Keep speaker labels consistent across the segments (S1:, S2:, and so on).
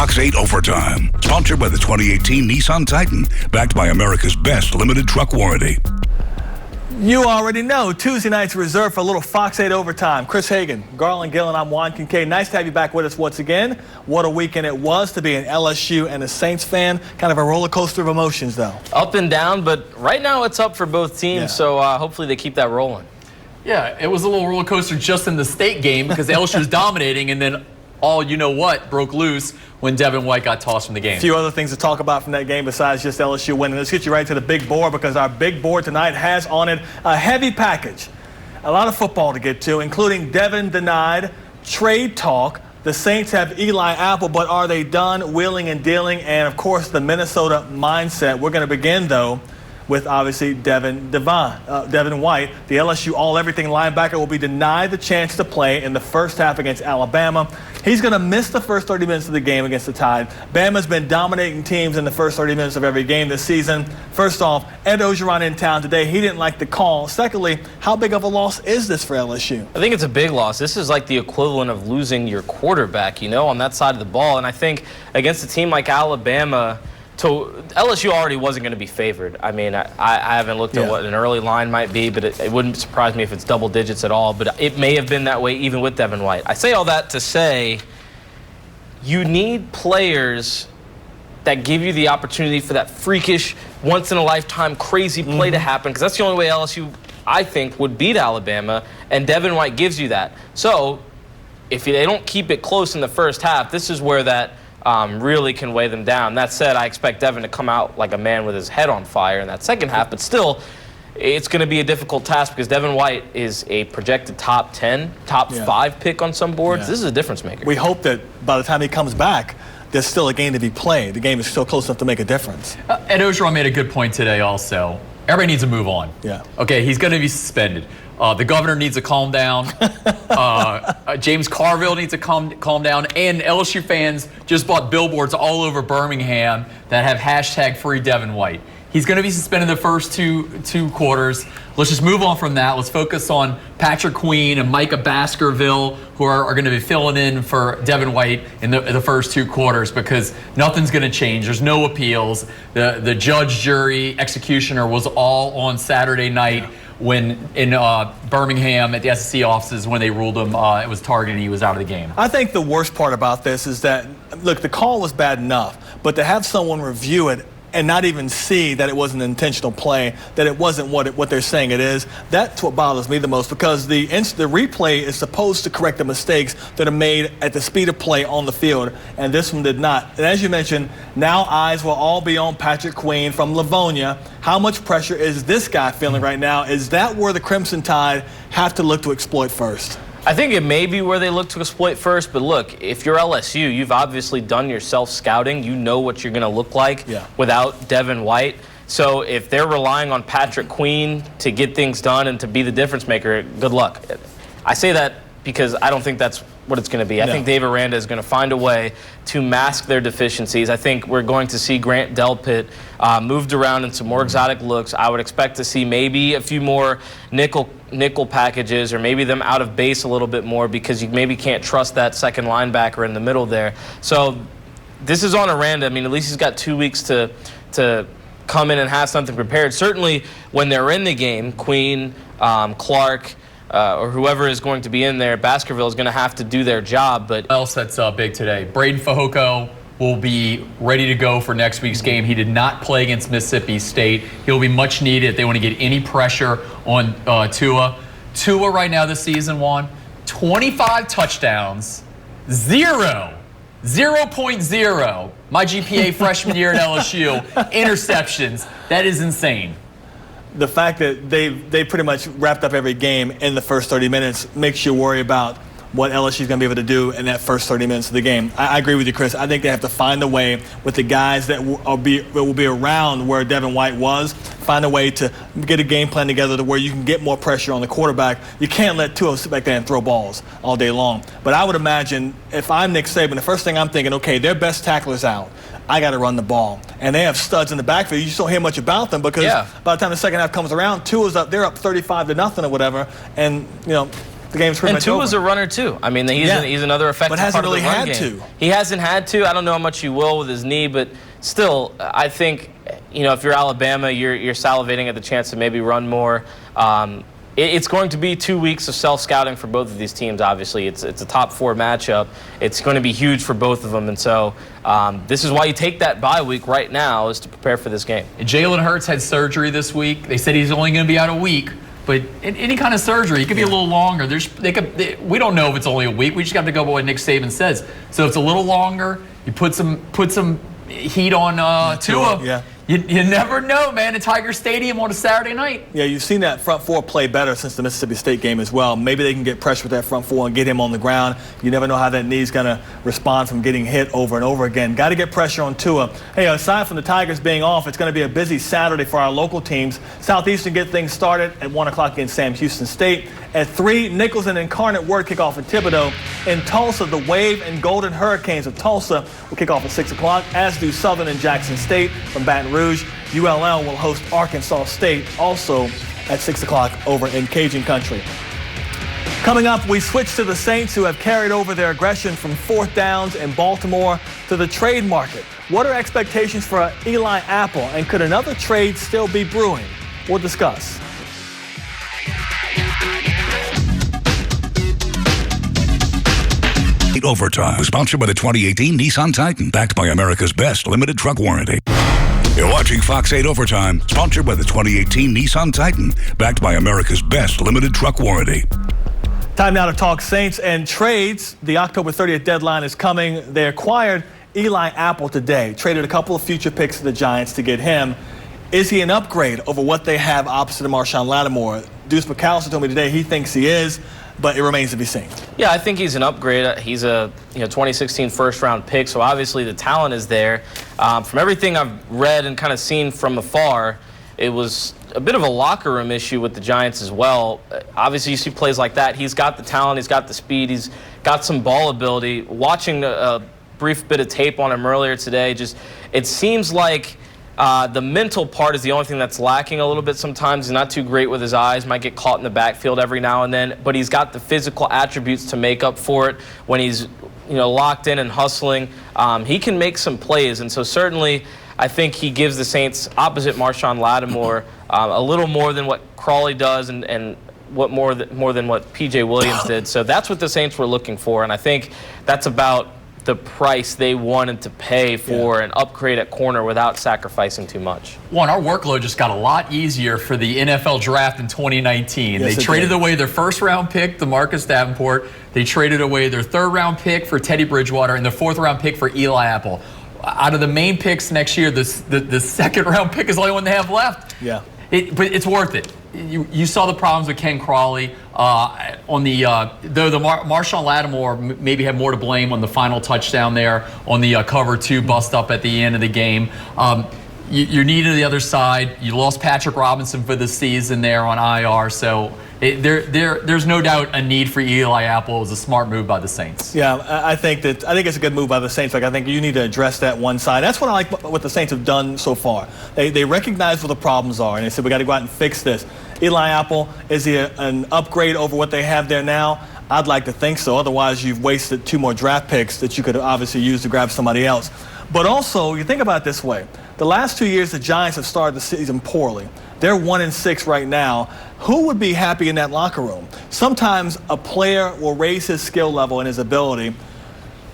S1: Fox 8 Overtime, sponsored by the 2018 Nissan Titan, backed by America's best limited truck warranty.
S2: You already know, Tuesday night's reserved for a little Fox 8 Overtime. Chris Hagan, Garland Gill, and I'm Juan Kincaid. Nice to have you back with us once again. What a weekend it was to be an LSU and a Saints fan. Kind of a roller coaster of emotions, though.
S3: Up and down, but right now it's up for both teams, so hopefully they keep that rolling.
S4: Yeah, it was a little roller coaster just in the state game because LSU was dominating, and then all you-know-what broke loose when Devin White got tossed from the game.
S2: A few other things to talk about from that game besides just LSU winning. Let's get you right to the big board because our big board tonight has on it a heavy package. A lot of football to get to, including Devin denied, trade talk. The Saints have Eli Apple, but are they done wheeling and dealing? And, of course, the Minnesota mindset. We're going to begin, though, with obviously Devin White. The LSU all-everything linebacker will be denied the chance to play in the first half against Alabama. He's going to miss the first 30 minutes of the game against the Tide. Bama's been dominating teams in the first 30 minutes of every game this season. First off, Ed Orgeron in town today. He didn't like the call. Secondly, how big of a loss is this for LSU?
S3: I think it's a big loss. This is like the equivalent of losing your quarterback, on that side of the ball. And I think against a team like Alabama, so LSU already wasn't going to be favored. I mean, I haven't looked at what an early line might be, but it wouldn't surprise me if it's double digits at all. But it may have been that way even with Devin White. I say all that to say you need players that give you the opportunity for that freakish, once-in-a-lifetime crazy play to happen, because that's the only way LSU, I think, would beat Alabama, and Devin White gives you that. So if they don't keep it close in the first half, this is where that really can weigh them down. That said, I expect Devin to come out like a man with his head on fire in that second half, but still, it's going to be a difficult task because Devin White is a projected top 10, top 5 pick on some boards. This is a difference maker.
S2: We hope that by the time he comes back, there's still a game to be played. The game is still close enough to make a difference.
S4: Ed Orgeron made a good point today also. Everybody needs to move on.
S2: Yeah.
S4: Okay, he's going to be suspended. The governor needs to calm down. James Carville needs to calm down. And LSU fans just bought billboards all over Birmingham that have hashtag free Devin White. He's going to be suspended the first two quarters. Let's just move on from that. Let's focus on Patrick Queen and Micah Baskerville, who are going to be filling in for Devin White in the first 2 quarters because nothing's going to change. There's no appeals. The judge, jury, executioner was all on Saturday night when in Birmingham at the SEC offices when they ruled him it was targeted, he was out of the game.
S2: I think the worst part about this is that, look, the call was bad enough, but to have someone review it and not even see that it was an intentional play, that it wasn't what they're saying it is, that's what bothers me the most because the replay is supposed to correct the mistakes that are made at the speed of play on the field, and this one did not. And as you mentioned, now eyes will all be on Patrick Queen from Livonia. How much pressure is this guy feeling right now? Is that where the Crimson Tide have to look to exploit first?
S3: I think it may be where they look to exploit first, but look, if you're LSU, you've obviously done your self-scouting. You know what you're going to look like without Devin White. So if they're relying on Patrick Queen to get things done and to be the difference maker, good luck. I say that because I don't think that's what it's going to be. I think Dave Aranda is going to find a way to mask their deficiencies. I think we're going to see Grant Delpit moved around in some more exotic looks. I would expect to see maybe a few more nickel packages or maybe them out of base a little bit more because you maybe can't trust that second linebacker in the middle there. So this is on Aranda. I mean, at least he's got 2 weeks to come in and have something prepared. Certainly when they're in the game, Queen, Clark, or whoever is going to be in there, Baskerville is going to have to do their job. But
S4: what else that's big today? Braden Fehoko will be ready to go for next week's game. He did not play against Mississippi State. He'll be much needed if they want to get any pressure on Tua. Tua right now this season, Juan, 25 touchdowns, 0.0. My GPA freshman year at LSU, interceptions. That is insane.
S2: The fact that they pretty much wrapped up every game in the first 30 minutes makes you worry about what LSU is going to be able to do in that first 30 minutes of the game. I agree with you, Chris. I think they have to find a way with the guys that will be around where Devin White was, find a way to get a game plan together to where you can get more pressure on the quarterback. You can't let Tua sit back there and throw balls all day long. But I would imagine if I'm Nick Saban, the first thing I'm thinking, okay, their best tackler's out. I got to run the ball. And they have studs in the backfield. You just don't hear much about them because by the time the second half comes around, Tua's up, they're up 35-0 or whatever. And, the game's pretty much over.
S3: And Tua's a runner too. I mean, he's another effective part of the run game. He hasn't had to. I don't know how much he will with his knee, but still, I think, if you're Alabama, you're salivating at the chance to maybe run more. It's going to be 2 weeks of self-scouting for both of these teams, obviously. It's a top 4 matchup. It's going to be huge for both of them. And so this is why you take that bye week right now, is to prepare for this game.
S4: Jalen Hurts had surgery this week. They said he's only going to be out a week. But any kind of surgery, it could be a little longer. We don't know if it's only a week. We just have to go by what Nick Saban says. So if it's a little longer, you put some heat on Tua.
S2: Yeah.
S4: You never know, man, at Tiger Stadium on a Saturday night.
S2: Yeah, you've seen that front 4 play better since the Mississippi State game as well. Maybe they can get pressure with that front 4 and get him on the ground. You never know how that knee's going to respond from getting hit over and over again. Got to get pressure on Tua. Hey, aside from the Tigers being off, it's going to be a busy Saturday for our local teams. Southeastern get things started at 1 o'clock against Sam Houston State. At 3, Nichols and Incarnate Word kick off in Thibodaux. In Tulsa, the Wave and Golden Hurricanes of Tulsa will kick off at 6 o'clock, as do Southern and Jackson State from Baton Rouge. ULL will host Arkansas State also at 6 o'clock over in Cajun country. Coming up, we switch to the Saints, who have carried over their aggression from 4th downs in Baltimore to the trade market. What are expectations for Eli Apple, and could another trade still be brewing? We'll discuss.
S1: Overtime, sponsored by the 2018 Nissan Titan, backed by America's best limited truck warranty. You're watching Fox 8 Overtime, sponsored by the 2018 Nissan Titan, backed by America's best limited truck warranty.
S2: Time now to talk Saints and trades. The October 30th deadline is coming. They acquired Eli Apple today, traded a couple of future picks to the Giants to get him. Is he an upgrade over what they have opposite of Marshawn Lattimore? Deuce McAllister told me today he thinks he is, but it remains to be seen.
S3: Yeah, I think he's an upgrade. He's a 2016 first-round pick, so obviously the talent is there. From everything I've read and kind of seen from afar, it was a bit of a locker room issue with the Giants as well. Obviously, you see plays like that. He's got the talent. He's got the speed. He's got some ball ability. Watching a brief bit of tape on him earlier today, it seems like the mental part is the only thing that's lacking a little bit sometimes. He's not too great with his eyes, might get caught in the backfield every now and then, but he's got the physical attributes to make up for it when he's locked in and hustling. He can make some plays, and so certainly I think he gives the Saints, opposite Marshawn Lattimore, a little more than what Crawley does and what more than what P.J. Williams did. So that's what the Saints were looking for, and I think that's about the price they wanted to pay for an upgrade at corner without sacrificing too much.
S4: Our workload just got a lot easier for the NFL draft in 2019.
S2: Yes,
S4: they traded away their first-round pick, DeMarcus Davenport. They traded away their third-round pick for Teddy Bridgewater and their fourth-round pick for Eli Apple. Out of the main picks next year, the second-round pick is the only one they have left.
S2: Yeah.
S4: But it's worth it. You saw the problems with Ken Crawley on the though the Marshawn Lattimore maybe had more to blame on the final touchdown there on the cover 2 bust up at the end of the game. You're needed the other side. You lost Patrick Robinson for the season there on IR, so there's no doubt a need for Eli Apple. It was a smart move by the Saints.
S2: Yeah, I think it's a good move by the Saints. I think you need to address that one side. That's what I like what the Saints have done so far. They recognize what the problems are, and they said we got to go out and fix this. Eli Apple, is he an upgrade over what they have there now? I'd like to think so. Otherwise, you've wasted 2 more draft picks that you could obviously use to grab somebody else. But also, you think about it this way. The last 2 years, the Giants have started the season poorly. They're 1-6 right now. Who would be happy in that locker room? Sometimes a player will raise his skill level and his ability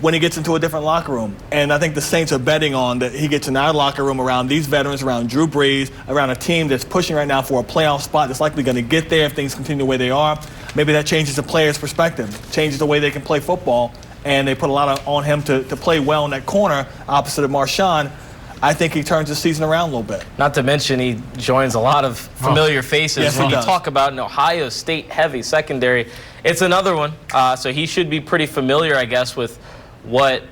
S2: when he gets into a different locker room. And I think the Saints are betting on that he gets in our locker room around these veterans, around Drew Brees, around a team that's pushing right now for a playoff spot that's likely going to get there if things continue the way they are. Maybe that changes the player's perspective, changes the way they can play football, and they put a lot on him to play well in that corner opposite of Marshawn. I think he turns the season around a little bit.
S3: Not to mention he joins a lot of familiar faces.
S2: Yes,
S3: when
S2: he
S3: you
S2: does.
S3: talk about an Ohio State heavy secondary, it's another one. So he should be pretty familiar, I guess, with what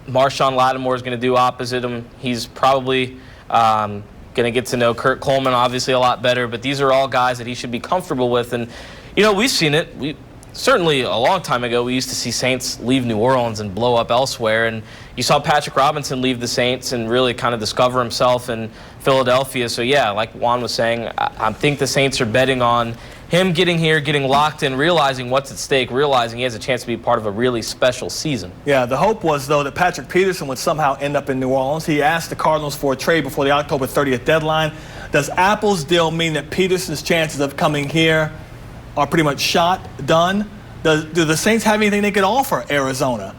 S3: Marshawn Lattimore is going to do opposite him. He's probably going to get to know Kurt Coleman obviously a lot better, but these are all guys that he should be comfortable with. And, we've seen it. Certainly a long time ago, we used to see Saints leave New Orleans and blow up elsewhere. And you saw Patrick Robinson leave the Saints and really kind of discover himself in Philadelphia. So, yeah, like Juan was saying, I think the Saints are betting on him getting here, getting locked in, realizing what's at stake, realizing he has a chance to be part of a really special season.
S2: Yeah, the hope was, though, that Patrick Peterson would somehow end up in New Orleans. He asked the Cardinals for a trade before the October 30th deadline. Does Apple's deal mean that Peterson's chances of coming here are pretty much shot, done? Do the Saints have anything they could offer Arizona?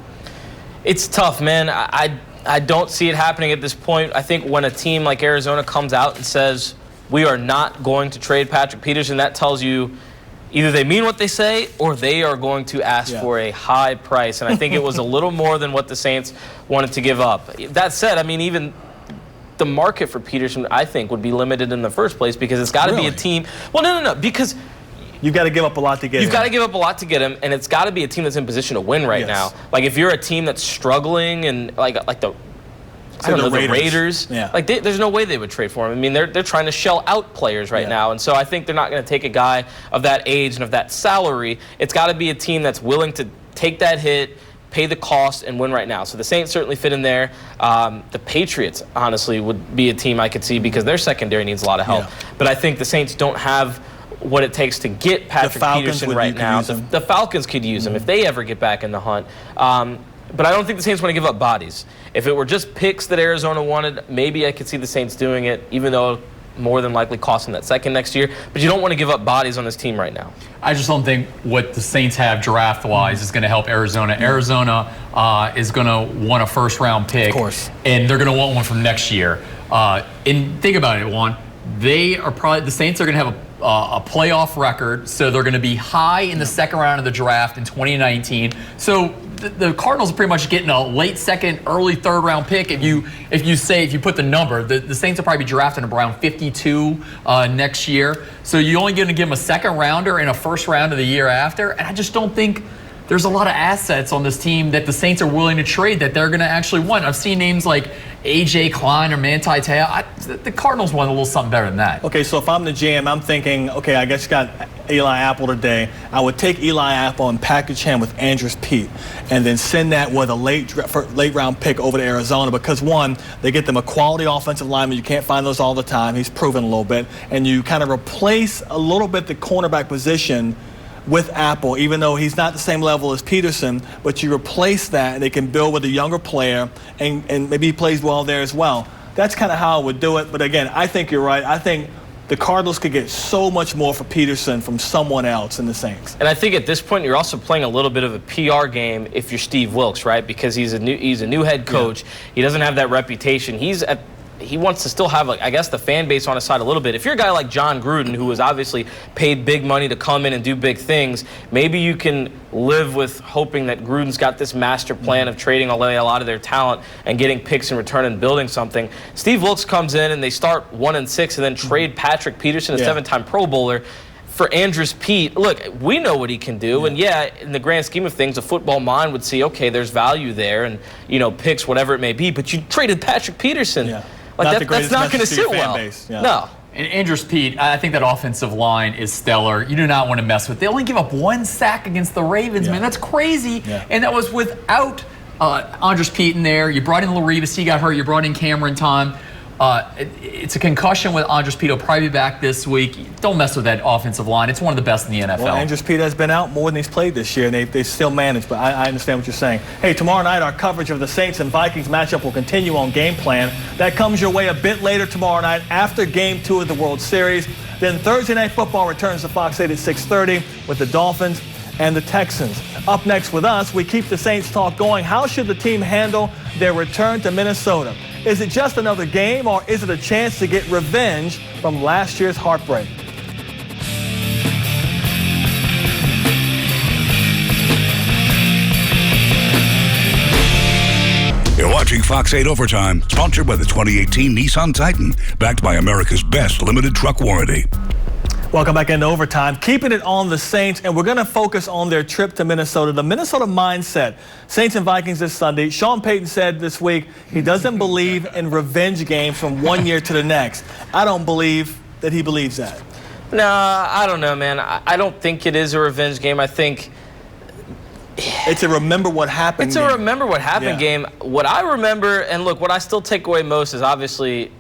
S3: It's tough, man. I don't see it happening at this point. I think when a team like Arizona comes out and says, we are not going to trade Patrick Peterson, that tells you either they mean what they say or they are going to ask for a high price. And I think it was a little more than what the Saints wanted to give up. That said, I mean, even the market for Peterson, I think, would be limited in the first place because it's got to be a team. Well, no, because
S2: you've got to give up a lot to get him.
S3: You've got to give up a lot to get him, and it's got to be a team that's in position to win right now. Like, if you're a team that's struggling and like the Raiders.
S2: Yeah.
S3: Like, there's no way they would trade for him. I mean, they're trying to shell out players right now, and so I think they're not going to take a guy of that age and of that salary. It's got to be a team that's willing to take that hit, pay the cost, and win right now. So the Saints certainly fit in there. The Patriots, honestly, would be a team I could see because their secondary needs a lot of help. Yeah. But I think the Saints don't have what it takes to get Patrick Peterson right now. The Falcons could use him if they ever get back in the hunt. But I don't think the Saints want to give up bodies. If it were just picks that Arizona wanted, maybe I could see the Saints doing it, even though more than likely cost them that second next year. But you don't want to give up bodies on this team right now.
S4: I just don't think what the Saints have draft-wise is going to help Arizona. Arizona is going to want a first-round pick.
S2: Of course.
S4: And they're going to want one from next year. And think about it, Juan. The Saints are going to have a playoff record, so they're going to be high in the second round of the draft in 2019. So the Cardinals are pretty much getting a late second, early third round pick. If you put the number, the Saints will probably be drafting around 52 next year. So you're only going to give them a second rounder and a first round of the year after. And I just don't think there's a lot of assets on this team that the Saints are willing to trade that they're going to actually want. I've seen names like A.J. Klein or Manti Te'o. The Cardinals want a little something better than that.
S2: Okay, so if I'm the GM, I'm thinking, okay, I guess you got Eli Apple today. I would take Eli Apple and package him with Andrews Pete and then send that with a late round pick over to Arizona because, one, they get them a quality offensive lineman. You can't find those all the time. He's proven a little bit. And you kind of replace a little bit the cornerback position with Apple, even though he's not the same level as Peterson, but you replace that and they can build with a younger player and maybe he plays well there as well. That's kind of how I would do it. But again, I think you're right. I think the Cardinals could get so much more for Peterson from someone else in the Saints.
S3: And I think at this point you're also playing a little bit of a PR game if you're Steve Wilks, right? Because he's a new head coach. Yeah. He doesn't have that reputation. He wants to still have, I guess, the fan base on his side a little bit. If you're a guy like John Gruden, who was obviously paid big money to come in and do big things, maybe you can live with hoping that Gruden's got this master plan of trading away a lot of their talent and getting picks in return and building something. Steve Wilks comes in and they start 1-6 and then trade Patrick Peterson, a 7-time Pro Bowler, for Andrews Pete. Look, we know what he can do, and in the grand scheme of things, a football mind would see, okay, there's value there, and picks, whatever it may be, but you traded Patrick Peterson.
S2: Yeah.
S3: Like that's not going to sit well.
S2: Yeah.
S3: No.
S4: And Andrews Pete, I think that offensive line is stellar. You do not want to mess with. They only give up one sack against the Ravens, man. That's crazy. Yeah. And that was without Andrews Pete in there. You brought in Larivas, he got hurt. You brought in Cameron Tom. It's a concussion with Andrews Pete. He'll probably be back this week. Don't mess with that offensive line. It's one of the best in the NFL.
S2: Well, Andrews Pete has been out more than he's played this year, and they still managed. But I understand what you're saying. Hey, tomorrow night our coverage of the Saints and Vikings matchup will continue on Game Plan. That comes your way a bit later tomorrow night after Game 2 of the World Series. Then Thursday Night Football returns to Fox 8 at 6:30 with the Dolphins and the Texans. Up next with us, we keep the Saints talk going. How should the team handle their return to Minnesota? Is it just another game, or is it a chance to get revenge from last year's heartbreak?
S1: You're watching Fox 8 Overtime, sponsored by the 2018 Nissan Titan, backed by America's best limited truck warranty.
S2: Welcome back into Overtime. Keeping it on the Saints, and we're going to focus on their trip to Minnesota, the Minnesota mindset. Saints and Vikings this Sunday. Sean Payton said this week he doesn't believe in revenge games from one year to the next. I don't believe that he believes that.
S3: No, I don't know, man. I don't think it is a revenge game. I think
S2: it's a remember what happened
S3: game. What I remember, and look, what I still take away most is obviously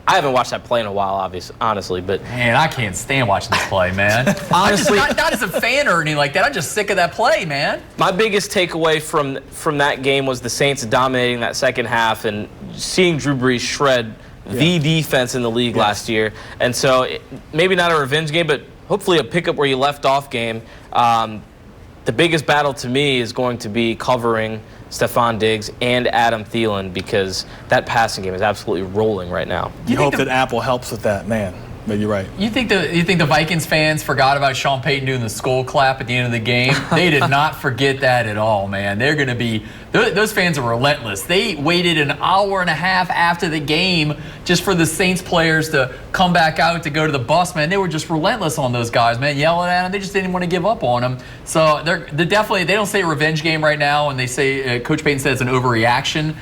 S3: I haven't watched that play in a while, honestly, but
S4: Man, I can't stand watching this play, man.
S3: Honestly,
S4: not as a fan or anything like that. I'm just sick of that play, man.
S3: my biggest takeaway from that game was the Saints dominating that second half and seeing Drew Brees shred the defense in the league last year. And so maybe not a revenge game, but hopefully a pick-up where you left off game. The biggest battle to me is going to be covering Stephon Diggs and Adam Thielen because that passing game is absolutely rolling right now.
S2: You hope that Apple helps with that, man. But you're right.
S4: You think the Vikings fans forgot about Sean Payton doing the skull clap at the end of the game? They did not forget that at all, man. They're going to be those fans are relentless. They waited an hour and a half after the game just for the Saints players to come back out to go to the bus, man. They were just relentless on those guys, man, yelling at them. They just didn't want to give up on them. So they're definitely, they don't say revenge game right now, and they say Coach Payton says it's an overreaction.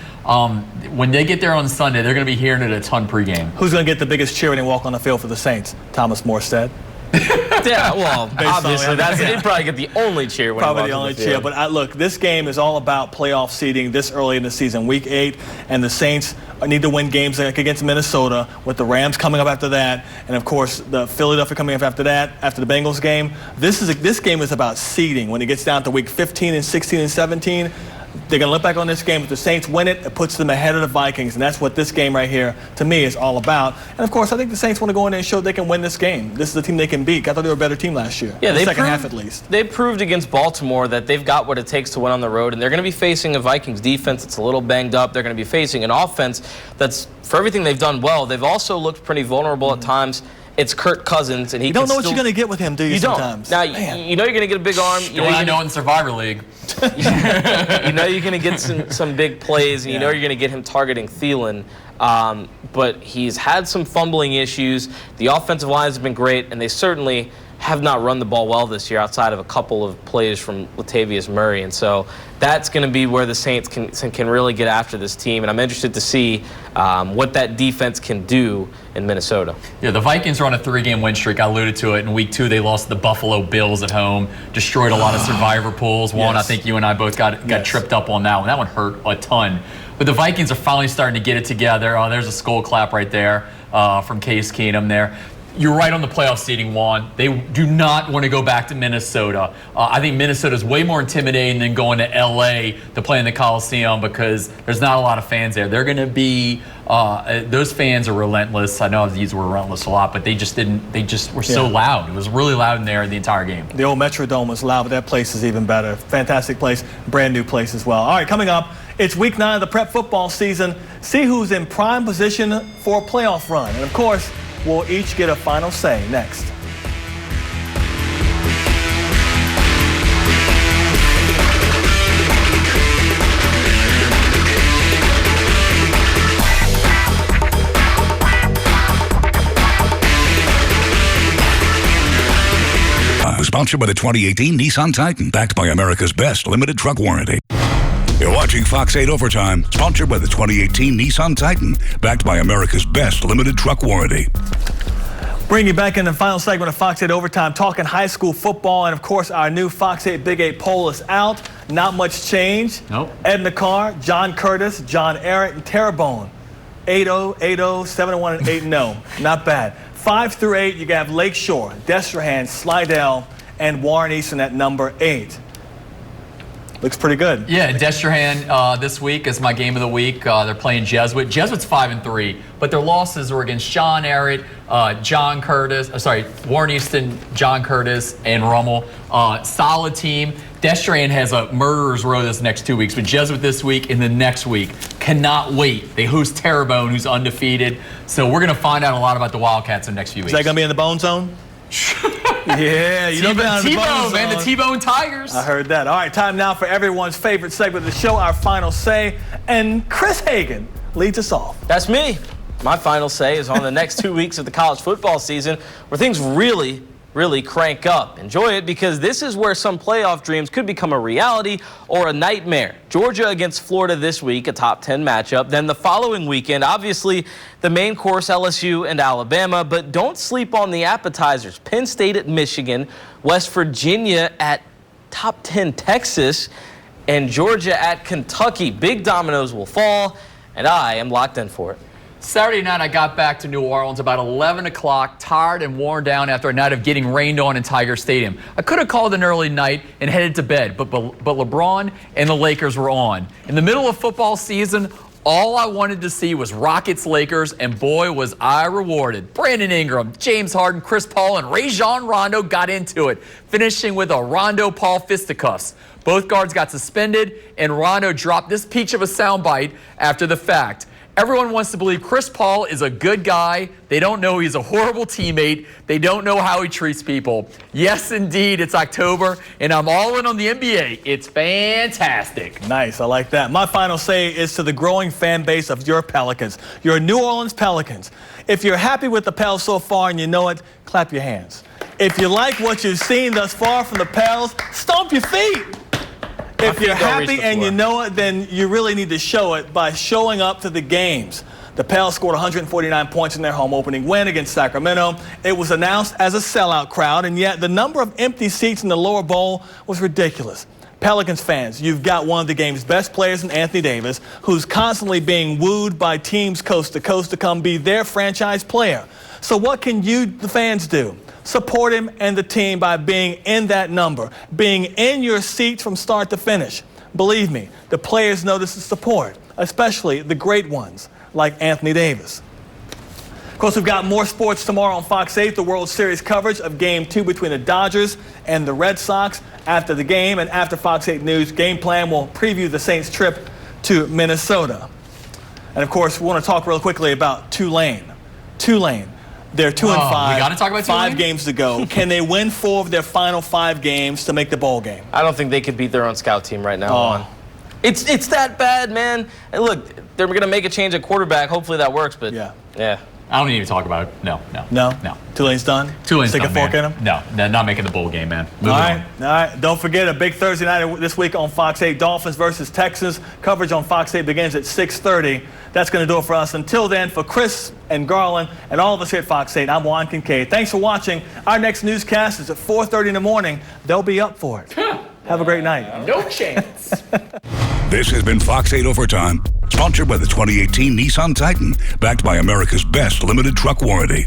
S4: When they get there on Sunday, they're going to be hearing it a ton pregame.
S2: Who's going to get the biggest cheer when they walk on the field for the Saints? Thomas Morstead.
S3: Yeah, well, obviously, he'd probably get the only cheer when
S2: probably
S3: he
S2: the only
S3: on the field.
S2: cheer. But look, this game is all about playoff seeding this early in the season, Week 8, and the Saints need to win games like against Minnesota, with the Rams coming up after that, and of course the Philadelphia coming up after that, after the Bengals game. This game is about seeding. When it gets down to Week 15 and 16 and 17. They're going to look back on this game. If the Saints win it, it puts them ahead of the Vikings, and that's what this game right here, to me, is all about. And, of course, I think the Saints want to go in there and show they can win this game. This is a team they can beat. I thought they were a better team last year.
S3: Yeah,
S2: the second half at least.
S3: They proved against Baltimore that they've got what it takes to win on the road, and they're going to be facing a Vikings defense that's a little banged up. They're going to be facing an offense that's, for everything they've done well, they've also looked pretty vulnerable at times. It's Kirk Cousins, and he
S2: You don't know what you're going to get with him, do you,
S3: you
S2: sometimes?
S3: Don't. Now, you know you're going to get a big arm.
S4: I know in Survivor League.
S3: You know you're going to get some big plays, and you know you're going to get him targeting Thielen. But he's had some fumbling issues. The offensive lines have been great, and they certainly have not run the ball well this year outside of a couple of plays from Latavius Murray. And so that's going to be where the Saints can really get after this team. And I'm interested to see what that defense can do in Minnesota.
S4: Yeah, the Vikings are on a 3-game win streak. I alluded to it. In Week 2, they lost to the Buffalo Bills at home, destroyed a lot of survivor pools. One, I think you and I both got tripped up on that one. That one hurt a ton. But the Vikings are finally starting to get it together. Oh, there's a skull clap right there from Case Keenum there. You're right on the playoff seeding, Juan. They do not want to go back to Minnesota. I think Minnesota's way more intimidating than going to L.A. to play in the Coliseum because there's not a lot of fans there. They're going to be those fans are relentless. I know I've used the word relentless a lot, but they just were so loud. It was really loud in there the entire game.
S2: The old Metrodome was loud, but that place is even better. Fantastic place, brand new place as well. All right, coming up, it's Week 9 of the prep football season. See who's in prime position for a playoff run. And, of course, we'll each get a final say next.
S1: Sponsored by the 2018 Nissan Titan, backed by America's best limited truck warranty. You're watching Fox 8 Overtime, sponsored by the 2018 Nissan Titan, backed by America's best limited truck warranty.
S2: Bring you back in the final segment of Fox 8 Overtime, talking high school football. And, of course, our new Fox 8 Big 8 poll is out. Not much change.
S4: Nope.
S2: Edna Carr, John Curtis, John Arrett, and Terrebonne. 8-0, 8-0, 7-1, and 8-0. Not bad. 5 through 8, you have Lakeshore, Destrehan, Slidell, and Warren Eastern at number 8. Looks pretty good.
S4: Yeah, Destrehan this week is my game of the week. They're playing Jesuit. Jesuit's 5-3, but their losses were against Sean Arrett, Warren Easton, John Curtis, and Rummel. Solid team. Destrehan has a murderer's row this next 2 weeks, but Jesuit this week and the next week. Cannot wait. They host Terrebonne, who's undefeated. So we're going to find out a lot about the Wildcats in the next few weeks.
S2: Is that going to be in the Bone Zone? Yeah, you know
S4: T-Bone, man, the T-Bone Tigers.
S2: I heard that. All right, time now for everyone's favorite segment of the show, our final say. And Chris Hagan leads us off.
S3: That's me. My final say is on the next 2 weeks of the college football season where things really crank up. Enjoy it because this is where some playoff dreams could become a reality or a nightmare. Georgia against Florida this week, a top 10 matchup. Then the following weekend, obviously the main course, LSU and Alabama, but don't sleep on the appetizers. Penn State at Michigan, West Virginia at top 10 Texas, and Georgia at Kentucky. Big dominoes will fall, and I am locked in for it.
S4: Saturday night, I got back to New Orleans about 11 o'clock, tired and worn down after a night of getting rained on in Tiger Stadium. I could have called an early night and headed to bed, but LeBron and the Lakers were on. In the middle of football season, all I wanted to see was Rockets-Lakers, and boy, was I rewarded. Brandon Ingram, James Harden, Chris Paul, and Rajon Rondo got into it, finishing with a Rondo-Paul fisticuffs. Both guards got suspended, and Rondo dropped this peach of a soundbite after the fact. Everyone wants to believe Chris Paul is a good guy. They don't know he's a horrible teammate. They don't know how he treats people. Yes, indeed, it's October, and I'm all in on the NBA. It's fantastic.
S2: Nice, I like that. My final say is to the growing fan base of your Pelicans, your New Orleans Pelicans. If you're happy with the Pels so far and you know it, clap your hands. If you like what you've seen thus far from the Pels, stomp your feet. If you're happy and you know it, then you really need to show it by showing up to the games. The Pels scored 149 points in their home opening win against Sacramento. It was announced as a sellout crowd, and yet the number of empty seats in the lower bowl was ridiculous. Pelicans fans, you've got one of the game's best players in Anthony Davis, who's constantly being wooed by teams coast to coast to come be their franchise player. So what can you, the fans, do? Support him and the team by being in that number, being in your seats from start to finish. Believe me, the players notice the support, especially the great ones like Anthony Davis. Of course, we've got more sports tomorrow on Fox 8, the World Series coverage of Game 2 between the Dodgers and the Red Sox. After the game and after Fox 8 News Game Plan, we'll preview the Saints' trip to Minnesota. And, of course, we want to talk real quickly about Tulane. They're 2-5.
S4: We got to talk about Tulane?
S2: 5 games to go. Can they win 4 of their final 5 games to make the bowl game?
S3: I don't think they could beat their own scout team right now. It's that bad, man. And look, they're going to make a change at quarterback. Hopefully that works, but yeah.
S4: I don't need to talk about it. No.
S2: Tulane's done?
S4: Tulane's
S2: Stick
S4: done,
S2: a fork
S4: man.
S2: in him?
S4: No, they're not making the bowl game, man.
S2: All right. Don't forget a big Thursday night this week on Fox 8, Dolphins versus Texans. Coverage on Fox 8 begins at 6:30. That's going to do it for us. Until then, for Chris and Garland and all of us here at Fox 8, I'm Juan Kincaid. Thanks for watching. Our next newscast is at 4:30 in the morning. They'll be up for it. Have a great night.
S4: No chance.
S1: This has been Fox 8 Overtime, sponsored by the 2018 Nissan Titan, backed by America's best limited truck warranty.